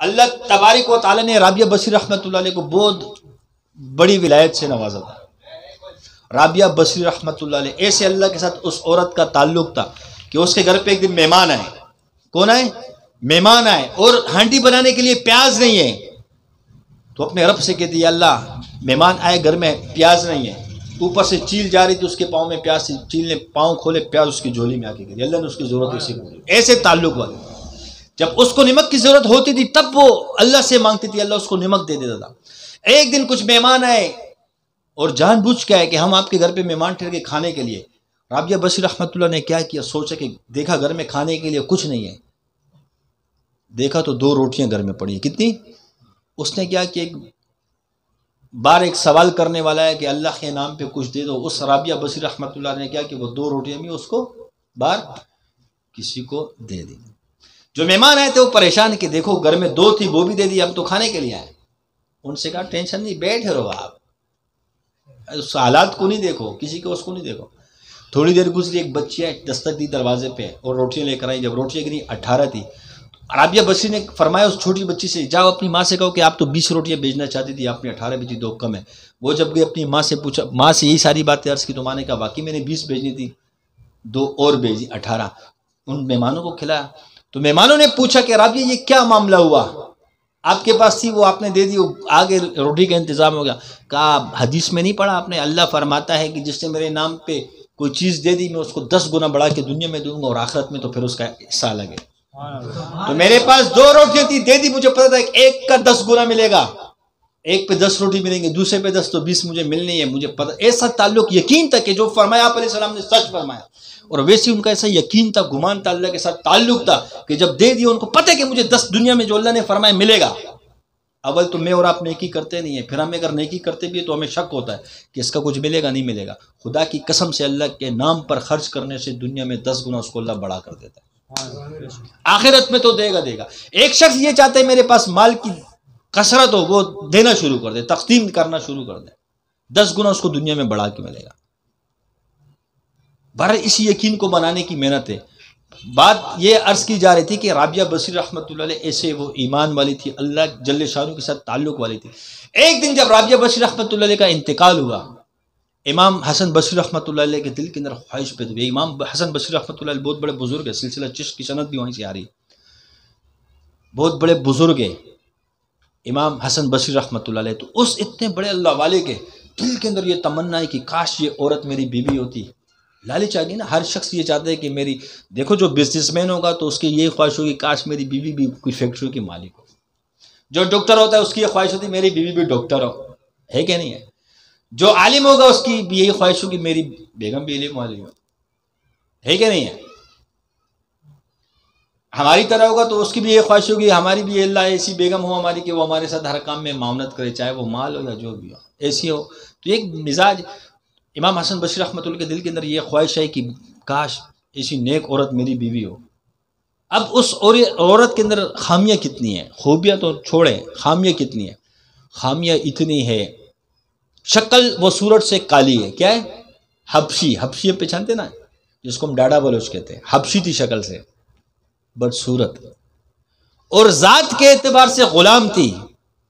اللہ تبارک و تعالیٰ نے رابعہ بصری رحمۃ اللہ علیہ کو بہت بڑی ولایت سے نوازا تھا. رابعہ بصری رحمۃ اللہ علیہ ایسے اللہ کے ساتھ اس عورت کا تعلق تھا کہ اس کے گھر پہ ایک دن مہمان آئے. کون آئے؟ مہمان آئے، اور ہانڈی بنانے کے لیے پیاز نہیں ہے. تو اپنے رب سے کہتی ہے اللہ مہمان آئے گھر میں پیاز نہیں ہے. اوپر سے چیل جا رہی تھی اس کے پاؤں میں پیاز، چیل نے پاؤں کھولے پیاز اس کی جھولی میں آ کے گری. اللہ نے اس کی ضرورت اسے پوری. ایسے تعلق والے جب اس کو نمک کی ضرورت ہوتی تھی تب وہ اللہ سے مانگتی تھی، اللہ اس کو نمک دے دیتا تھا. ایک دن کچھ مہمان آئے اور جان بوجھ کے آئے کہ ہم آپ کے گھر پہ مہمان ٹھہر کے کھانے کے لیے. رابعہ بصری رحمۃ اللہ نے کیا کیا، سوچا کہ دیکھا گھر میں کھانے کے لیے کچھ نہیں ہے. دیکھا تو 2 روٹیاں گھر میں پڑی ہیں. کتنی؟ اس نے کیا کہ ایک سوال کرنے والا ہے کہ اللہ کے نام پہ کچھ دے دو. اس رابعہ بصری رحمۃ اللہ نے کیا کہ وہ 2 روٹیاں بھی اس کو بار کسی کو دے دی. جو مہمان آئے تھے وہ پریشان کہ دیکھو گھر میں 2 تھی وہ بھی دے دی، اب تو کھانے کے لیے آئے. ان سے کہا ٹینشن نہیں، بیٹھے رہو آپ، اس حالات کو نہیں دیکھو، کسی کو اس کو نہیں دیکھو. تھوڑی دیر گزری، ایک بچی آئی، دستک دی دروازے پہ اور روٹیاں لے کر آئی. جب روٹیاں گری 18 تھی. رابعہ بصری نے فرمایا اس چھوٹی بچی سے جاؤ اپنی ماں سے کہو کہ آپ تو 20 روٹیاں بھیجنا چاہتی تھی، آپ نے 18 بھیجی، 2 کم ہے. وہ جب گئی اپنی ماں سے پوچھا، ماں سے یہی ساری باتیں عرض کی تو ماں نے کہا واقعی میں نے 20 بھیجنی تھی، 2 اور بھیجی 18. ان مہمانوں کو کھلایا. تو مہمانوں نے پوچھا کہ رابعہ یہ کیا معاملہ ہوا، آپ کے پاس تھی وہ آپ نے دے دی، آگے روٹی کا انتظام ہو گیا. کہا حدیث میں نہیں پڑھا آپ نے، اللہ فرماتا ہے کہ جس نے میرے نام پہ کوئی چیز دے دی میں اس کو 10 گنا بڑھا کے دنیا میں دوں گا اور آخرت میں تو پھر اس کا حصہ الگ ہے. تو میرے پاس 2 روٹیاں تھی، دے دی، مجھے پتا تھا کہ ایک کا 10 گنا ملے گا، ایک پہ 10 روٹی ملیں گے، دوسرے پہ 10 تو 20 مجھے ملنی ہے. مجھے پتا ایسا تعلق یقین تھا کہ جو فرمایا آپ علیہ السلام نے سچ فرمایا. اور ویسے ان کا ایسا یقین تھا، گمان تھا، اللہ کے ساتھ تعلق تھا کہ جب دے دیا ان کو پتہ ہے کہ مجھے 10 دنیا میں جو اللہ نے فرمایا ملے گا. اول تو میں اور آپ نیکی کرتے نہیں ہیں، پھر ہم اگر نیکی کرتے بھی ہیں تو ہمیں شک ہوتا ہے کہ اس کا کچھ ملے گا نہیں ملے گا. خدا کی قسم سے اللہ کے نام پر خرچ کرنے سے دنیا میں 10 گنا اس کو اللہ بڑا کر دیتا ہے، آخرت میں تو دے گا دے گا. ایک شخص یہ چاہتا ہے میرے پاس مال کی کثرت ہو، وہ دینا شروع کر دے، تقسیم کرنا شروع کر دے، 10 گنا اس کو دنیا میں بڑھا کے ملے گا. بہرحال اسی یقین کو بنانے کی محنت ہے. بات یہ عرض کی جا رہی تھی کہ رابعہ بصری رحمۃ اللہ علیہ ایسے وہ ایمان والی تھی، اللہ جل شانہ کے ساتھ تعلق والی تھی. ایک دن جب رابعہ بصری رحمۃ اللہ علیہ کا انتقال ہوا، امام حسن بصری رحمۃ اللہ علیہ کے دل کے اندر خواہش پیدا ہوئی. امام حسن بصری رحمۃ اللہ علیہ بہت بڑے بزرگ ہیں، سلسلہ چشت کی سند بھی وہیں سے آ رہی ہے، بہت بڑے بزرگ ہیں امام حسن بصری رحمۃ اللہ علیہ. تو اس اتنے بڑے اللہ والے کے دل کے اندر یہ تمنا ہے کہ کاش یہ عورت میری بیوی ہوتی. لالچ آ گئی نا، ہر شخص یہ چاہتا ہے کہ میری، دیکھو جو بزنس مین ہوگا تو اس کی یہ خواہش ہوگی کاش میری بیوی بھی کوئی فیکٹری کی مالک ہو. جو ڈاکٹر ہوتا ہے اس کی یہ خواہش ہوتی ہے میری بیوی بھی ڈاکٹر ہو، ہے کہ نہیں ہے. جو عالم ہوگا اس کی بھی یہی خواہش ہوگی میری بیگم بھی علم والی ہو، ہے کہ نہیں ہے. ہماری طرح ہوگا تو اس کی بھی یہ خواہش ہوگی ہماری بھی اللہ ایسی بیگم ہو ہماری کہ وہ ہمارے ساتھ ہر کام میں معاونت کرے، چاہے وہ مال ہو یا جو بھی ہو، ایسی ہو. تو ایک مزاج امام حسن بصری رحمۃ اللہ کے دل کے اندر یہ خواہش ہے کہ کاش ایسی نیک عورت میری بیوی ہو. اب اس عورت کے اندر خامیاں کتنی ہیں، خوبیاں تو چھوڑیں، خامیاں کتنی ہیں. خامیاں اتنی ہے، شکل وہ صورت سے کالی ہے. کیا ہے؟ حبشی پہچانتے نا، جس کو ہم ڈاڈا بلوچ کہتے ہیں، حبشی تھی شکل سے، بد صورت. اور ذات کے اعتبار سے غلام تھی،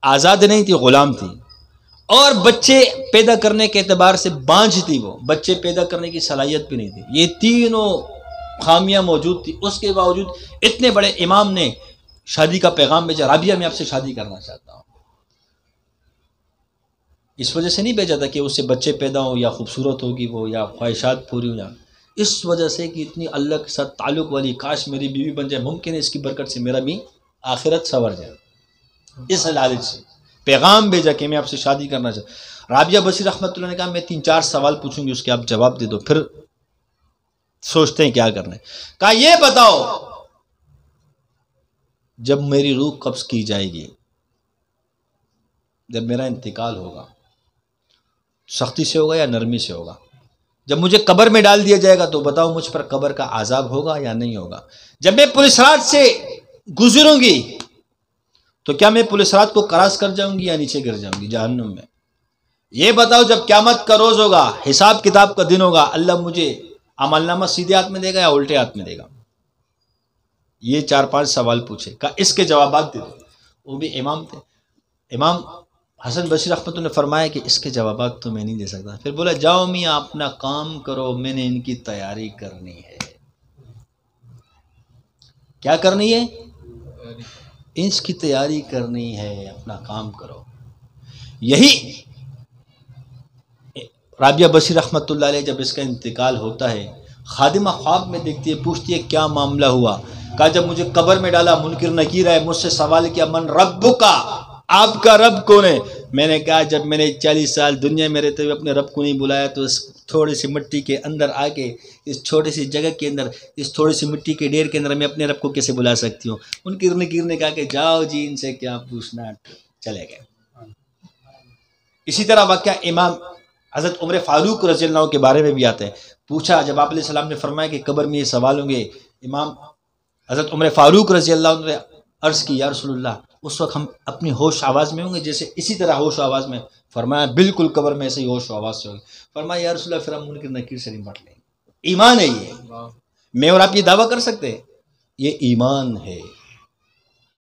آزاد نہیں تھی، غلام تھی. اور بچے پیدا کرنے کے اعتبار سے بانجھ تھی، وہ بچے پیدا کرنے کی صلاحیت بھی نہیں تھی. یہ تینوں خامیاں موجود تھی. اس کے باوجود اتنے بڑے امام نے شادی کا پیغام بھیجا، رابعہ میں آپ سے شادی کرنا چاہتا ہوں. اس وجہ سے نہیں بھیجا تھا کہ اس سے بچے پیدا ہوں یا خوبصورت ہوگی وہ یا خواہشات پوری ہو جائیں، اس وجہ سے کہ اتنی اللہ کے ساتھ تعلق والی، کاش میری بیوی بن جائے، ممکن ہے اس کی برکت سے میرا بھی آخرت سنور جائے. اس لالچ سے پیغام بھیجا کہ میں آپ سے شادی کرنا چاہتا ہوں. رابعہ بصری رحمۃ اللہ نے کہا میں 3-4 سوال پوچھوں گی، اس کے آپ جواب دے دو، پھر سوچتے ہیں کیا کرنا ہے. کہا یہ بتاؤ جب میری روح قبض کی جائے گی، جب میرا انتقال ہوگا، سختی سے ہوگا یا نرمی سے ہوگا؟ جب مجھے قبر میں ڈال دیا جائے گا تو بتاؤ مجھ پر قبر کا عذاب ہوگا یا نہیں ہوگا؟ جب میں پولیس رات سے گزروں گی تو کیا میں پولیس رات کو کراس کر جاؤں گی یا نیچے گر جاؤں گی جہنم میں؟ یہ بتاؤ جب قیامت کا روز ہوگا، حساب کتاب کا دن ہوگا، اللہ مجھے عمل نامہ سیدھے ہاتھ میں دے گا یا الٹے ہاتھ میں دے گا؟ یہ 4-5 سوال پوچھے. کہا اس کے جوابات دے دو. وہ بھی امام تھے. امام حسن بصری رحمۃ اللہ نے فرمایا کہ اس کے جوابات تو میں نہیں دے سکتا. پھر بولا جاؤ میاں اپنا کام کرو، میں نے ان کی تیاری کرنی ہے. کیا کرنی ہے؟ اس کی تیاری کرنی ہے، اپنا کام کرو. یہی رابعہ بصری رحمۃ اللہ علیہ جب اس کا انتقال ہوتا ہے، خادمہ خواب میں دیکھتی ہے، پوچھتی ہے کیا معاملہ ہوا؟ کہا جب مجھے قبر میں ڈالا منکر نکیر ہے، مجھ سے سوال کیا من ربک، آپ کا رب کون ہے؟ میں نے کہا جب میں نے 40 سال دنیا میں رہتے ہوئے اپنے رب کو نہیں بلایا تو اس تھوڑی سی مٹی کے اندر آ کے، اس چھوٹی سی جگہ کے اندر، اس تھوڑی سی مٹی کے ڈھیر کے اندر میں اپنے رب کو کیسے بلا سکتی ہوں؟ منکر نکیر نے کہا کہ جاؤ جی ان سے کیا پوچھنا، چلے گئے. اسی طرح واقعہ امام حضرت عمر فاروق رضی اللہ عنہ کے بارے میں بھی آتے ہیں. پوچھا جب آپ علیہ السلام نے فرمایا کہ قبر میں یہ سوال ہوں گے، امام حضرت عمر فاروق رضی اللہ عنہ نے عرض کی یا رسول اللہ اس وقت ہم اپنی ہوش آواز میں ہوں گے جیسے اسی طرح ہوش آواز میں؟ فرمایا بالکل قبر میں ایسے ہی ہوش آواز سے ہوں گے. فرمایا یا رسول اللہ پھر ہم منکر نکیر سے نمٹ لیں گے. ایمان ہے یہ، میں اور آپ یہ دعویٰ کر سکتے ہیں؟ یہ ایمان ہے.